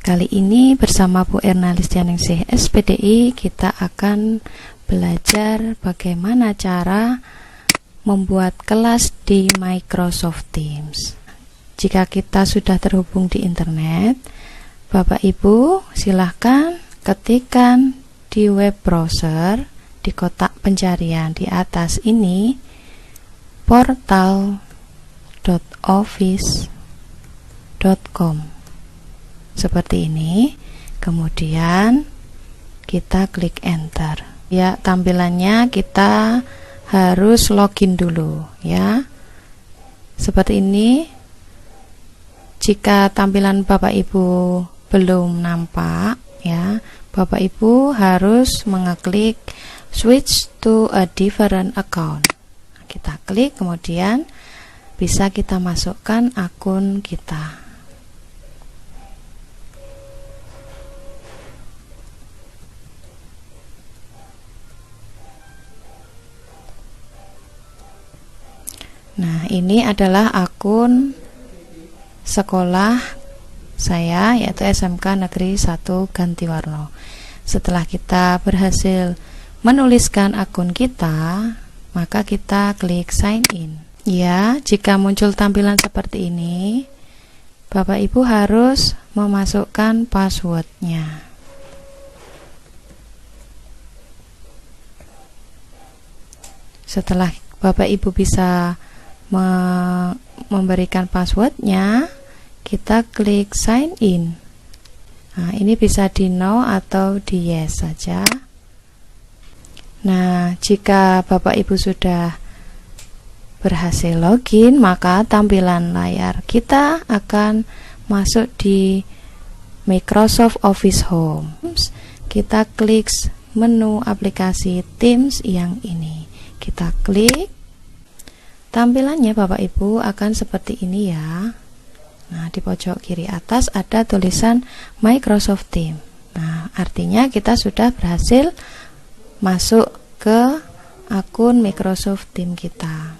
Kali ini bersama Bu Erna Listianingsih SPDI kita akan belajar bagaimana cara membuat kelas di Microsoft Teams. Jika kita sudah terhubung di internet, Bapak Ibu silahkan ketikkan di web browser di kotak pencarian di atas ini portal.office.com seperti ini, kemudian kita klik enter. Ya, tampilannya kita harus login dulu ya. Seperti ini. Jika tampilan Bapak Ibu belum nampak ya, Bapak Ibu harus mengeklik switch to a different account. Kita klik, kemudian bisa kita masukkan akun kita. Nah, ini adalah akun sekolah saya, yaitu SMK Negeri 1 Gantiwarno. Setelah kita berhasil menuliskan akun kita, maka kita klik sign in. Ya, jika muncul tampilan seperti ini, Bapak Ibu harus memasukkan passwordnya. Setelah Bapak Ibu bisa memberikan passwordnya, kita klik sign in. Nah, ini bisa di no atau di yes saja. Nah, jika Bapak Ibu sudah berhasil login, maka tampilan layar kita akan masuk di Microsoft Office Home. Kita klik menu aplikasi Teams yang ini. Kita klik. Tampilannya Bapak Ibu akan seperti ini ya. Nah, di pojok kiri atas ada tulisan Microsoft Teams. Nah, artinya kita sudah berhasil masuk ke akun Microsoft Teams kita.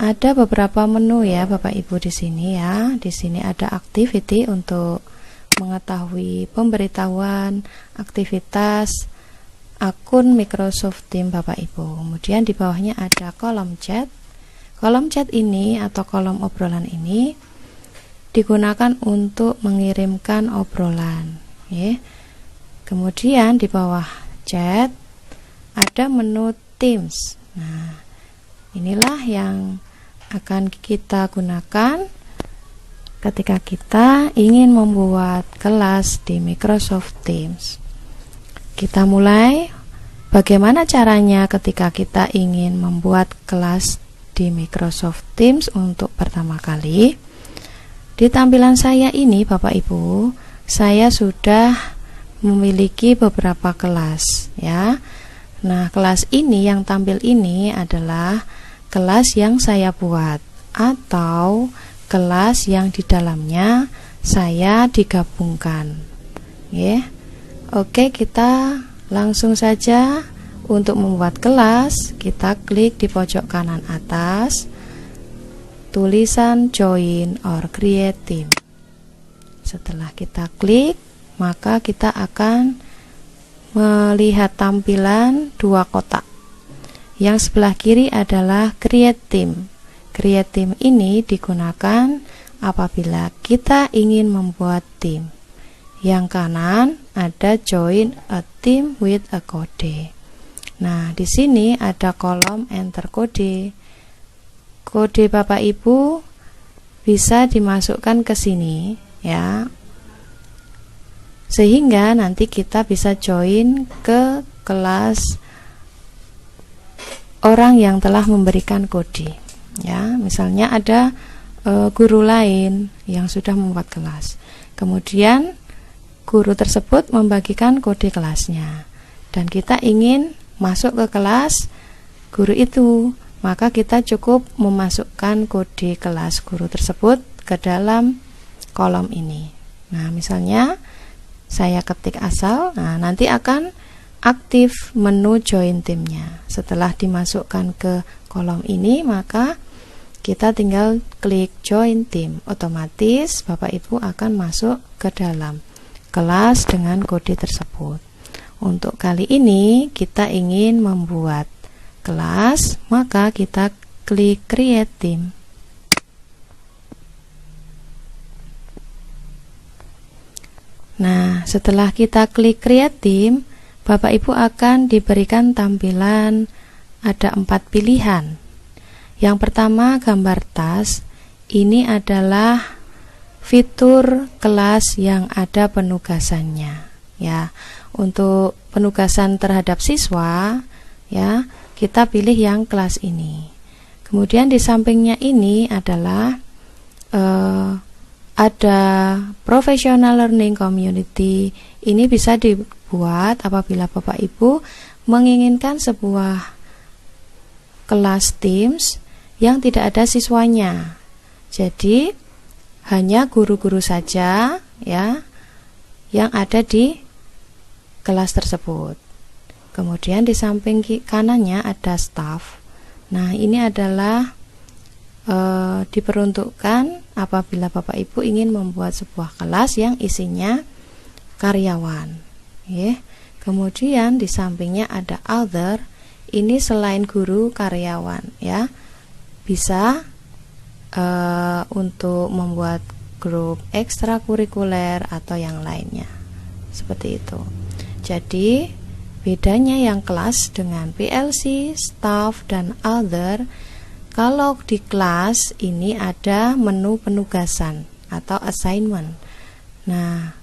Ada beberapa menu ya Bapak Ibu di sini ya. Di sini ada activity untuk mengetahui pemberitahuan aktivitas akun Microsoft Teams Bapak Ibu. Kemudian di bawahnya ada kolom chat. Kolom chat ini atau kolom obrolan ini digunakan untuk mengirimkan obrolan ya. Kemudian di bawah chat ada menu Teams. Nah, inilah yang akan kita gunakan ketika kita ingin membuat kelas di Microsoft Teams. Kita mulai. Bagaimana caranya ketika kita ingin membuat kelas di Microsoft Teams untuk pertama kali? Di tampilan saya ini Bapak Ibu, saya sudah memiliki beberapa kelas ya. Nah, kelas ini yang tampil ini adalah kelas yang saya buat atau kelas yang di dalamnya saya digabungkan ya. Oke, kita langsung saja. Untuk membuat kelas, kita klik di pojok kanan atas tulisan join or create team. Setelah kita klik, maka kita akan melihat tampilan dua kotak. Yang sebelah kiri adalah create team. Create team ini digunakan apabila kita ingin membuat tim. Yang kanan ada join a team with a code. Nah, di sini ada kolom enter kode. Kode Bapak Ibu bisa dimasukkan ke sini ya. Sehingga nanti kita bisa join ke kelas orang yang telah memberikan kode. Ya, misalnya ada guru lain yang sudah membuat kelas. Kemudian guru tersebut membagikan kode kelasnya dan kita ingin masuk ke kelas guru itu, maka kita cukup memasukkan kode kelas guru tersebut ke dalam kolom ini. Nah, misalnya saya ketik asal, nah nanti akan aktif menu join timnya. Setelah dimasukkan ke kolom ini, maka kita tinggal klik join tim. Otomatis Bapak Ibu akan masuk ke dalam kelas dengan kode tersebut. Untuk kali ini kita ingin membuat kelas, maka kita klik create team. Nah, setelah kita klik create team, Bapak Ibu akan diberikan tampilan ada 4 pilihan. Yang pertama, gambar tas. Ini adalah fitur kelas yang ada penugasannya ya. Untuk penugasan terhadap siswa ya, kita pilih yang kelas ini. Kemudian di sampingnya ini adalah ada professional learning community. Ini bisa dibuat apabila Bapak Ibu menginginkan sebuah kelas Teams yang tidak ada siswanya. Jadi hanya guru-guru saja ya yang ada di kelas tersebut. Kemudian di samping kanannya ada staff. Nah, ini adalah diperuntukkan apabila Bapak Ibu ingin membuat sebuah kelas yang isinya karyawan. Kemudian di sampingnya ada other. Ini selain guru, karyawan ya. Bisa untuk membuat grup ekstrakurikuler atau yang lainnya. Seperti itu. Jadi bedanya yang kelas dengan PLC, staff, dan other, kalau di kelas ini ada menu penugasan atau assignment. Nah,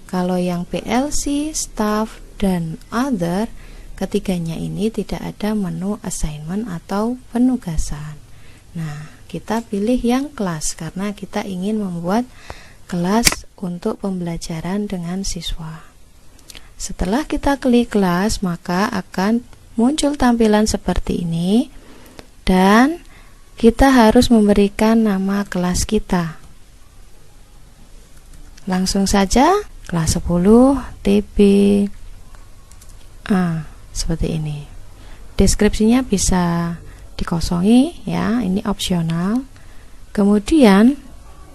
kalau yang PLC, staff, dan other, ketiganya ini tidak ada menu assignment atau penugasan. Nah, kita pilih yang kelas karena kita ingin membuat kelas untuk pembelajaran dengan siswa. Setelah kita klik kelas, maka akan muncul tampilan seperti ini dan kita harus memberikan nama kelas kita. Langsung saja kelas 10 TB seperti ini. Deskripsinya bisa dikosongi ya, ini opsional. Kemudian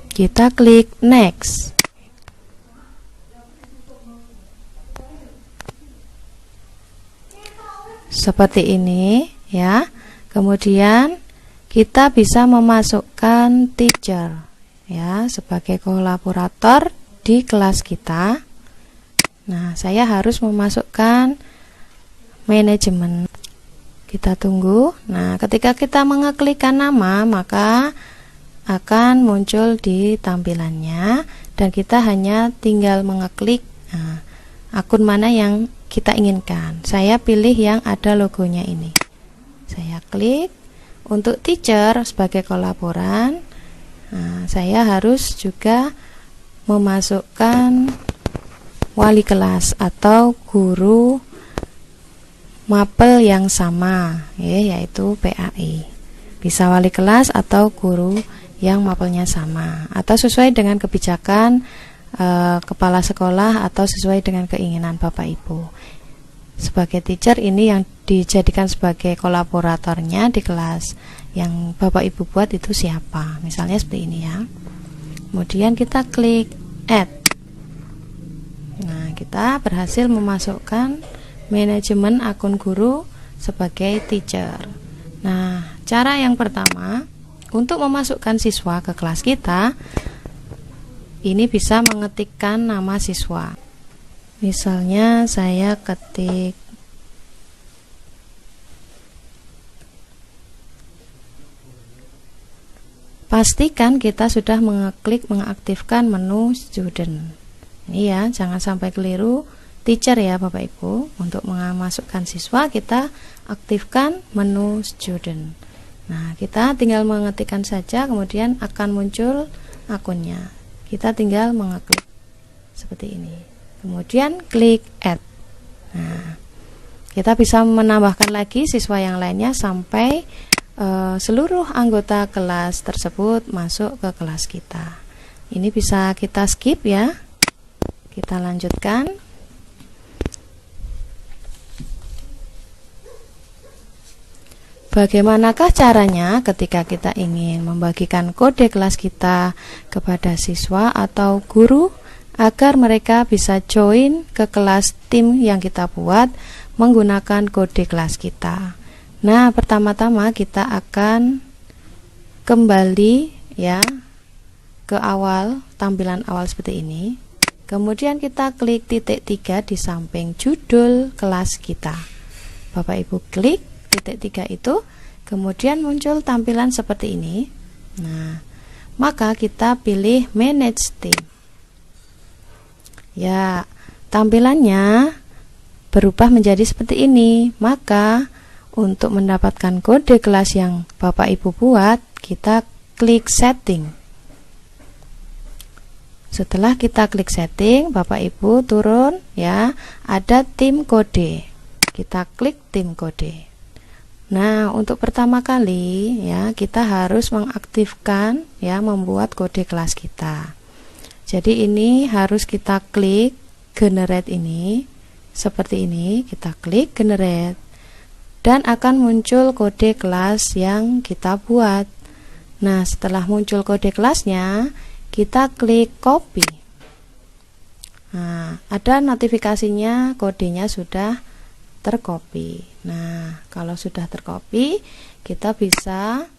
kita klik next. Seperti ini ya. Kemudian kita bisa memasukkan teacher ya sebagai kolaborator di kelas kita. Nah, saya harus memasukkan manajemen. Kita tunggu. Nah, ketika kita mengeklikkan nama, maka akan muncul di tampilannya dan kita hanya tinggal mengeklik akun mana yang kita inginkan. Saya pilih yang ada logonya ini. Saya klik. Untuk teacher sebagai kolaboran, saya harus juga memasukkan wali kelas atau guru mapel yang sama yaitu PAI. Bisa wali kelas atau guru yang mapelnya sama atau sesuai dengan kebijakan kepala sekolah atau sesuai dengan keinginan Bapak Ibu. Sebagai teacher ini yang dijadikan sebagai kolaboratornya di kelas yang Bapak Ibu buat itu siapa, misalnya seperti ini ya. Kemudian kita klik add. Nah, kita berhasil memasukkan manajemen akun guru sebagai teacher. Nah, cara yang pertama untuk memasukkan siswa ke kelas kita, ini bisa mengetikkan nama siswa. Misalnya saya ketik pastikan kita sudah mengeklik mengaktifkan menu student. Ini ya, jangan sampai keliru teacher ya Bapak Ibu. Untuk memasukkan siswa kita aktifkan menu student. Nah, kita tinggal mengetikkan saja, kemudian akan muncul akunnya. Kita tinggal mengeklik seperti ini. Kemudian klik add. Nah, kita bisa menambahkan lagi siswa yang lainnya sampai seluruh anggota kelas tersebut masuk ke kelas kita. Ini bisa kita skip ya. Kita lanjutkan. Bagaimanakah caranya ketika kita ingin membagikan kode kelas kita kepada siswa atau guru agar mereka bisa join ke kelas tim yang kita buat menggunakan kode kelas kita? Nah, pertama-tama kita akan kembali ya ke awal, tampilan awal seperti ini. Kemudian kita klik titik 3 di samping judul kelas kita. Bapak Ibu klik titik 3 itu, kemudian muncul tampilan seperti ini. Nah, maka kita pilih manage team. Ya, tampilannya berubah menjadi seperti ini. Maka untuk mendapatkan kode kelas yang Bapak Ibu buat, kita klik setting. Setelah kita klik setting, Bapak Ibu turun ya, ada tim kode. Kita klik tim kode. Nah, untuk pertama kali ya, kita harus mengaktifkan ya, membuat kode kelas kita. Jadi ini harus kita klik generate ini. Seperti ini, kita klik generate. Dan akan muncul kode kelas yang kita buat. Nah, setelah muncul kode kelasnya, kita klik copy. Nah, ada notifikasinya kodenya sudah tercopy. Nah, kalau sudah tercopy, kita bisa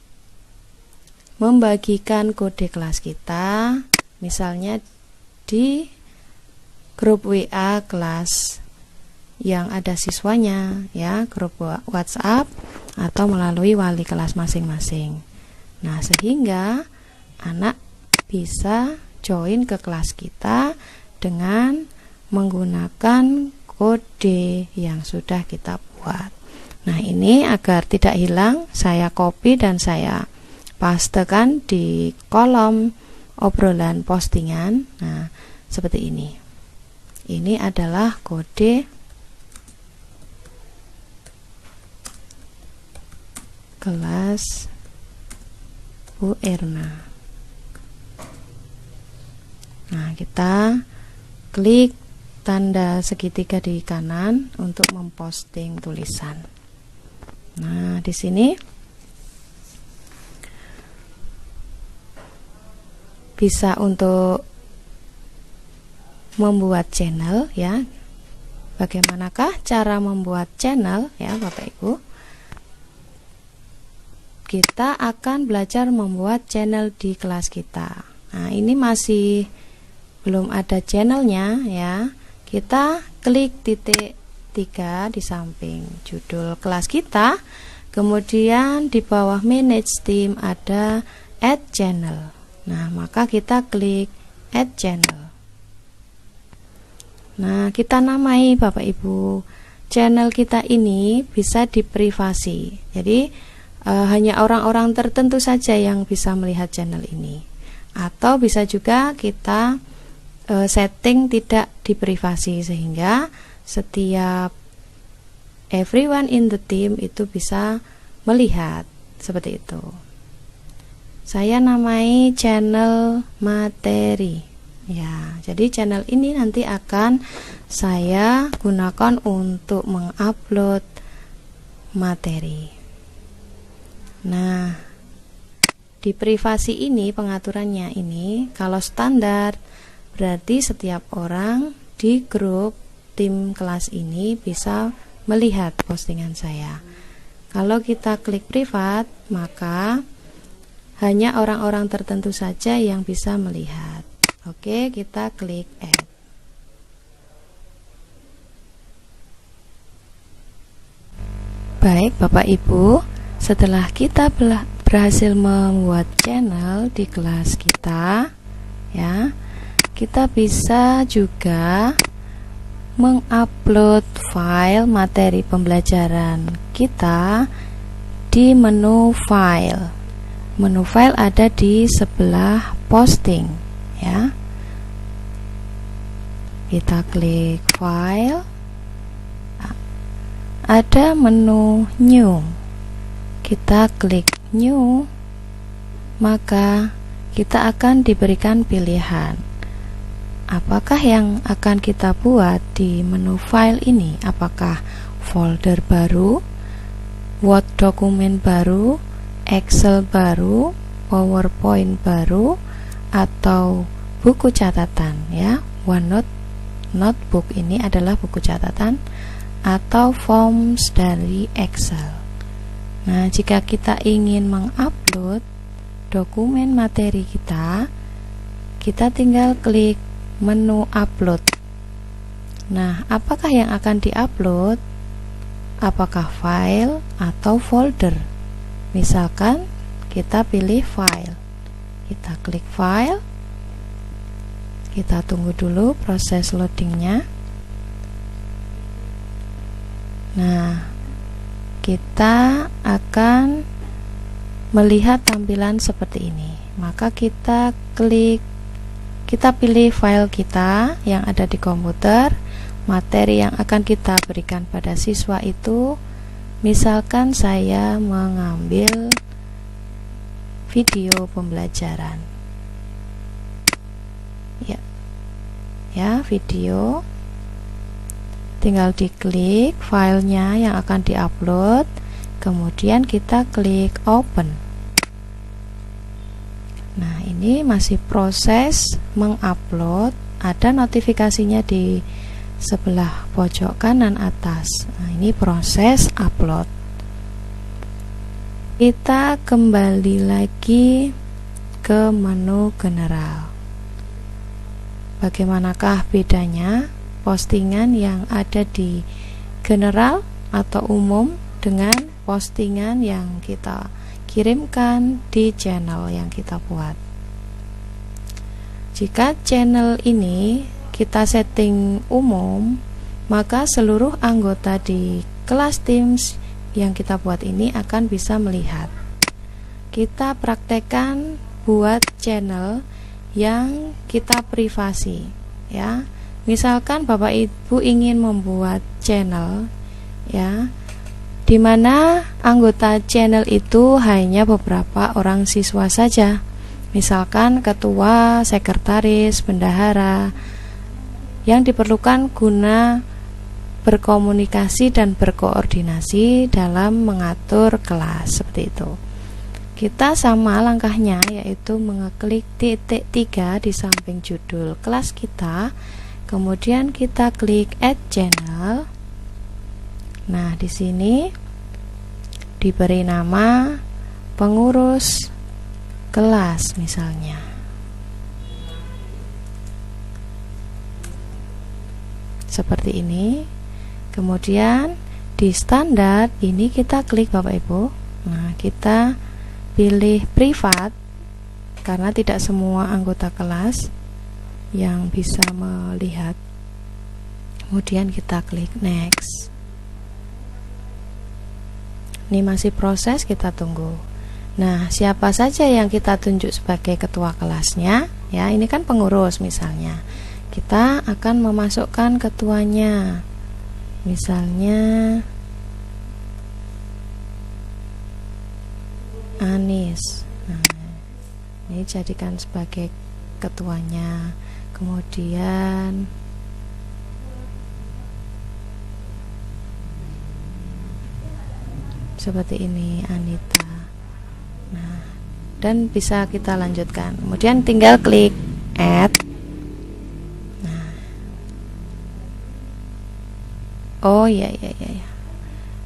membagikan kode kelas kita, misalnya di grup WA kelas yang ada siswanya ya, grup WhatsApp atau melalui wali kelas masing-masing. Nah, sehingga anak bisa join ke kelas kita dengan menggunakan kode yang sudah kita buat. Nah, ini agar tidak hilang, saya copy dan saya pastekan di kolom obrolan postingan. Nah, seperti ini. Ini adalah kode kelas Bu Erna. Nah, kita klik tanda segitiga di kanan untuk memposting tulisan. Nah, di sini bisa untuk membuat channel ya. Bagaimanakah cara membuat channel ya, Bapak Ibu? Kita akan belajar membuat channel di kelas kita. Nah, ini masih belum ada channelnya ya. Kita klik titik 3 di samping judul kelas kita. Kemudian di bawah manage team ada add channel. Nah, maka kita klik add channel. Nah, kita namai Bapak Ibu. Channel kita ini bisa diprivasi. Jadi hanya orang-orang tertentu saja yang bisa melihat channel ini. Atau bisa juga kita setting tidak diprivasi, sehingga setiap everyone in the team itu bisa melihat seperti itu. Saya namai channel materi ya. Jadi channel ini nanti akan saya gunakan untuk mengupload materi. Nah, di privasi ini pengaturannya ini kalau standar berarti setiap orang di grup tim kelas ini bisa melihat postingan saya. Kalau kita klik privat, maka hanya orang-orang tertentu saja yang bisa melihat. Oke, kita klik add. Baik Bapak Ibu, setelah kita berhasil membuat channel di kelas kita, ya, kita bisa juga mengupload file materi pembelajaran kita di menu file. Menu file ada di sebelah posting, ya. Kita klik file, ada menu new, kita klik new, maka kita akan diberikan pilihan apakah yang akan kita buat di menu file ini, apakah folder baru, Word dokumen baru, Excel baru, PowerPoint baru, atau buku catatan, ya. OneNote notebook ini adalah buku catatan, atau forms dari Excel. Nah, jika kita ingin mengupload dokumen materi kita tinggal klik menu upload. Nah, apakah yang akan diupload? Apakah file atau folder? Misalkan kita pilih file, kita klik file, kita tunggu dulu proses loadingnya. Nah, kita akan melihat tampilan seperti ini. Maka kita pilih file kita yang ada di komputer. Materi yang akan kita berikan pada siswa itu, misalkan saya mengambil video pembelajaran, ya, video. Tinggal diklik filenya yang akan diupload, kemudian kita klik open. Nah, ini masih proses mengupload, ada notifikasinya di sebelah pojok kanan atas. Nah, ini proses upload. Kita kembali lagi ke menu general. Bagaimanakah bedanya postingan yang ada di general atau umum dengan postingan yang kita kirimkan di channel yang kita buat? Jika channel ini kita setting umum, maka seluruh anggota di kelas Teams yang kita buat ini akan bisa melihat. Kita praktekkan buat channel yang kita privasi, ya. Misalkan Bapak Ibu ingin membuat channel, ya, di mana anggota channel itu hanya beberapa orang siswa saja. Misalkan ketua, sekretaris, bendahara, yang diperlukan guna berkomunikasi dan berkoordinasi dalam mengatur kelas, seperti itu. Kita sama langkahnya, yaitu mengeklik titik 3 di samping judul kelas kita, kemudian kita klik add channel. Nah, di sini diberi nama pengurus kelas misalnya. Seperti ini. Kemudian di standar ini kita klik Bapak Ibu. Nah, kita pilih privat karena tidak semua anggota kelas yang bisa melihat. Kemudian kita klik next. Ini masih proses, kita tunggu. Nah, siapa saja yang kita tunjuk sebagai ketua kelasnya? Ya, ini kan pengurus misalnya. Kita akan memasukkan ketuanya. Misalnya Anis. Nah, ini jadikan sebagai ketuanya. Kemudian seperti ini Anita. Nah, dan bisa kita lanjutkan. Kemudian tinggal klik add. Oh ya.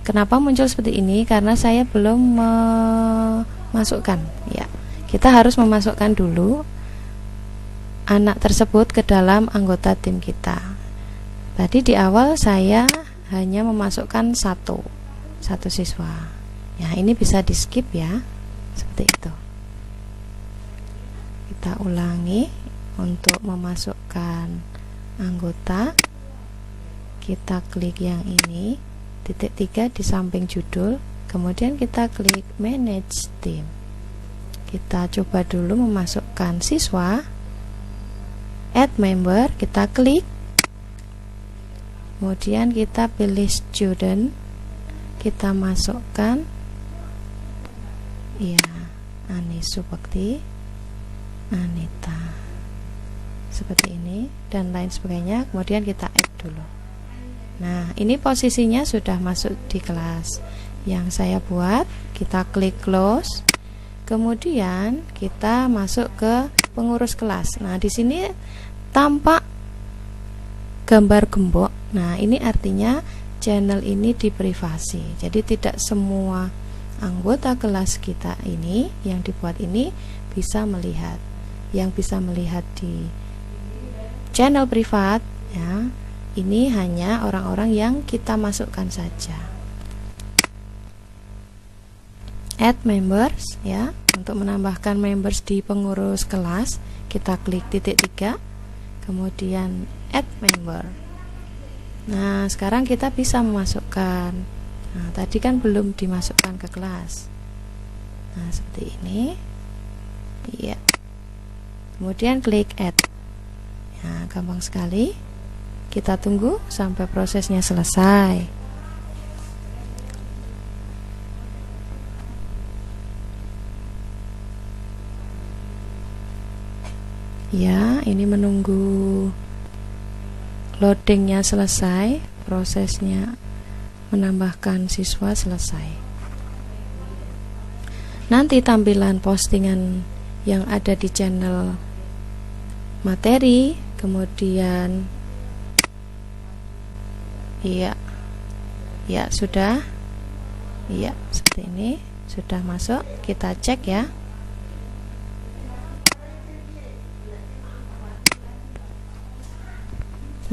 Kenapa muncul seperti ini? Karena saya belum memasukkan. Ya, kita harus memasukkan dulu anak tersebut ke dalam anggota tim kita. Tadi di awal saya hanya memasukkan satu siswa. Ya, ini bisa di skip ya. seperti itu. Kita ulangi untuk memasukkan anggota. Kita klik yang ini, titik 3 di samping judul, kemudian kita klik manage team. Kita coba dulu memasukkan siswa. Add member, kita klik, kemudian kita pilih student, kita masukkan ya Anis Subakti, Anita, seperti ini dan lain sebagainya. Kemudian kita add dulu. Nah, ini posisinya sudah masuk di kelas yang saya buat. Kita klik close, kemudian kita masuk ke pengurus kelas. Nah, di sini tampak gambar gembok. Nah, ini artinya channel ini diprivasi. Jadi tidak semua anggota kelas kita ini yang dibuat ini bisa melihat. Yang bisa melihat di channel privat ya, ini hanya orang-orang yang kita masukkan saja. Add members ya, untuk menambahkan members di pengurus kelas, kita klik titik 3, kemudian add member. Nah, sekarang kita bisa memasukkan. Nah, tadi kan belum dimasukkan ke kelas. Nah, seperti ini. Iya. Kemudian klik add. Nah, gampang sekali. Kita tunggu sampai prosesnya selesai. Ya, ini menunggu loadingnya selesai, prosesnya menambahkan siswa selesai. Nanti tampilan postingan yang ada di channel materi, kemudian iya, ya sudah, iya seperti ini sudah masuk. Kita cek ya.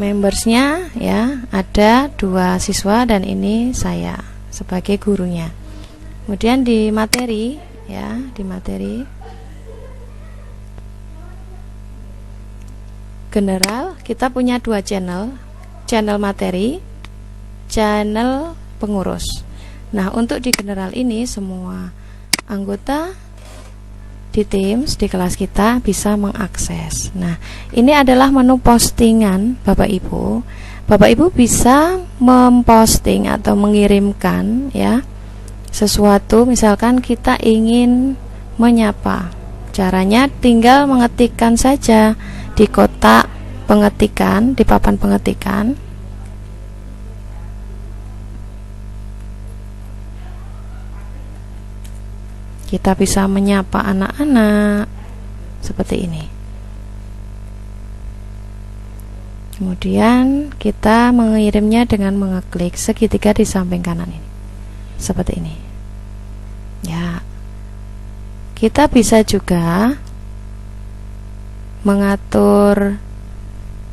Membersnya ya ada 2 siswa dan ini saya sebagai gurunya. Kemudian di materi ya, di materi general kita punya 2 channel, channel materi, channel pengurus. Nah, untuk di general ini semua anggota di Teams di kelas kita bisa mengakses. Nah, ini adalah menu postingan Bapak Ibu. Bapak Ibu bisa memposting atau mengirimkan ya sesuatu, misalkan kita ingin menyapa. Caranya tinggal mengetikkan saja di kotak pengetikan, di papan pengetikan. Kita bisa menyapa anak-anak seperti ini. Kemudian kita mengirimnya dengan mengeklik segitiga di samping kanan ini. Seperti ini. Ya. Kita bisa juga mengatur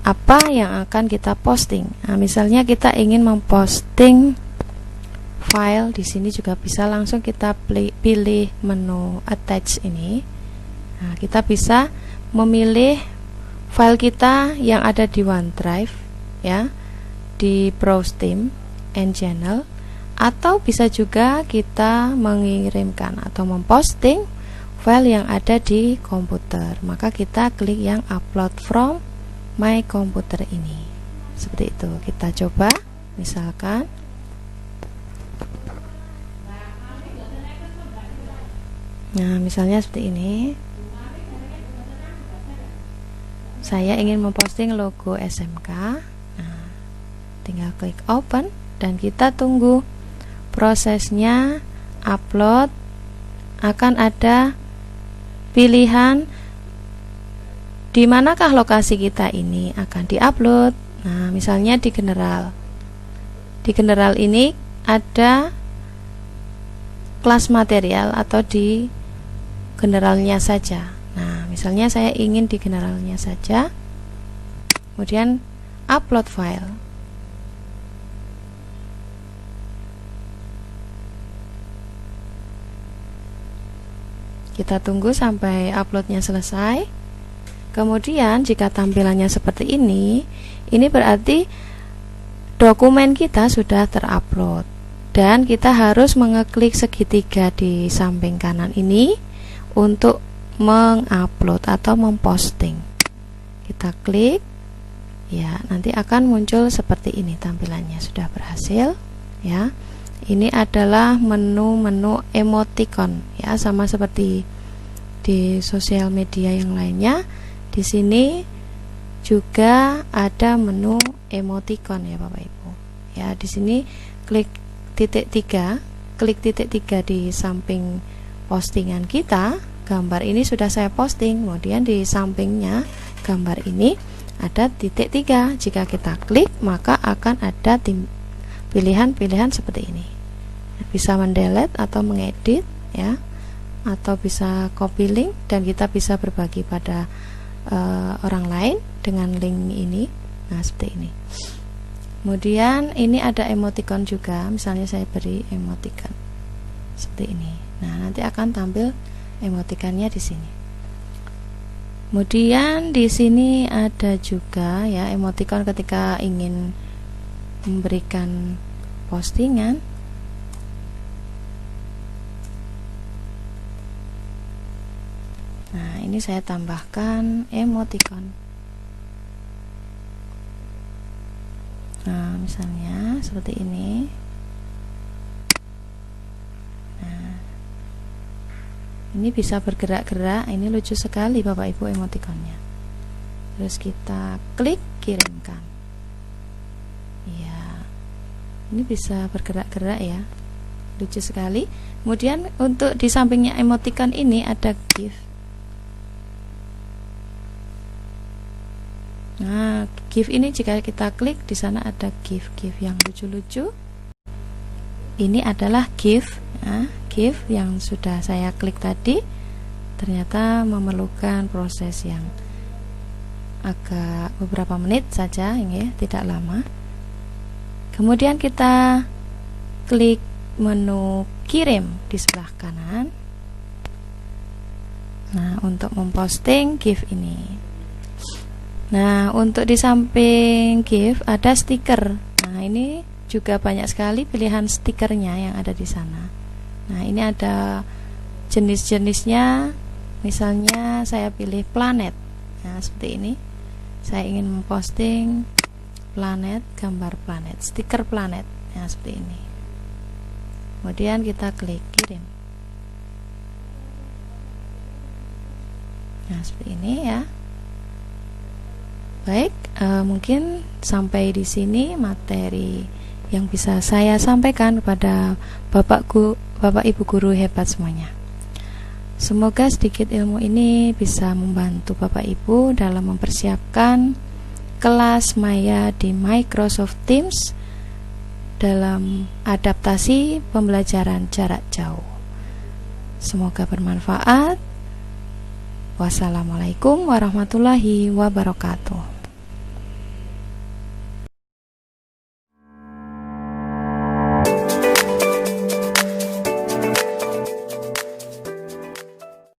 apa yang akan kita posting. Nah, misalnya kita ingin memposting file, di sini juga bisa langsung kita pilih menu attach ini. Nah, kita bisa memilih file kita yang ada di OneDrive ya, di Browse Team and Channel, atau bisa juga kita mengirimkan atau memposting file yang ada di komputer. Maka kita klik yang upload from my computer ini. Seperti itu. Kita coba misalkan nah, misalnya seperti ini. Saya ingin memposting logo SMK. Nah, tinggal klik open dan kita tunggu prosesnya upload. Akan ada pilihan di manakah lokasi kita ini akan diupload. Nah, misalnya di general. Di general ini ada kelas material atau di generalnya saja. Nah, misalnya saya ingin di generalnya saja. Kemudian upload file. Kita tunggu sampai uploadnya selesai. Kemudian jika tampilannya seperti ini berarti dokumen kita sudah terupload. Dan kita harus mengeklik segitiga di samping kanan ini untuk mengupload atau memposting. Kita klik, ya, nanti akan muncul seperti ini tampilannya. Sudah berhasil, ya. Ini adalah menu-menu emoticon, ya, sama seperti di sosial media yang lainnya. Di sini juga ada menu emoticon, ya Bapak Ibu. Ya, di sini klik titik 3 di samping postingan kita. Gambar ini sudah saya posting, kemudian di sampingnya gambar ini ada titik 3. Jika kita klik, maka akan ada pilihan-pilihan seperti ini. Bisa mendelete atau mengedit, ya, atau bisa copy link, dan kita bisa berbagi pada orang lain dengan link ini. Nah, seperti ini. Kemudian ini ada emoticon juga, misalnya saya beri emoticon seperti ini. Nah, nanti akan tampil emoticonnya di sini. Kemudian di sini ada juga, ya, emoticon ketika ingin memberikan postingan. Nah, ini saya tambahkan emoticon. Nah, misalnya seperti ini. Nah, ini bisa bergerak-gerak. Ini lucu sekali Bapak Ibu emoticonnya. Terus kita klik kirimkan. Ya, ini bisa bergerak-gerak, ya, lucu sekali. Kemudian untuk di sampingnya emoticon ini ada GIF. Nah, GIF ini jika kita klik di sana ada GIF yang lucu-lucu. Ini adalah GIF, ya, GIF yang sudah saya klik tadi. Ternyata memerlukan proses yang agak beberapa menit saja, ini tidak lama. Kemudian kita klik menu kirim di sebelah kanan. Nah, untuk memposting GIF ini. Nah, untuk di samping GIF ada stiker. Nah, ini juga banyak sekali pilihan stikernya yang ada di sana. Nah, ini ada jenis-jenisnya. Misalnya saya pilih planet. Nah, seperti ini. Saya ingin memposting planet, gambar planet, stiker planet. Nah, seperti ini. Kemudian kita klik kirim. Nah, seperti ini, ya. Baik, mungkin sampai di sini materi yang bisa saya sampaikan kepada Bapak Ibu guru hebat semuanya. Semoga sedikit ilmu ini bisa membantu Bapak Ibu dalam mempersiapkan kelas maya di Microsoft Teams dalam adaptasi pembelajaran jarak jauh. Semoga bermanfaat. Wassalamualaikum warahmatullahi wabarakatuh.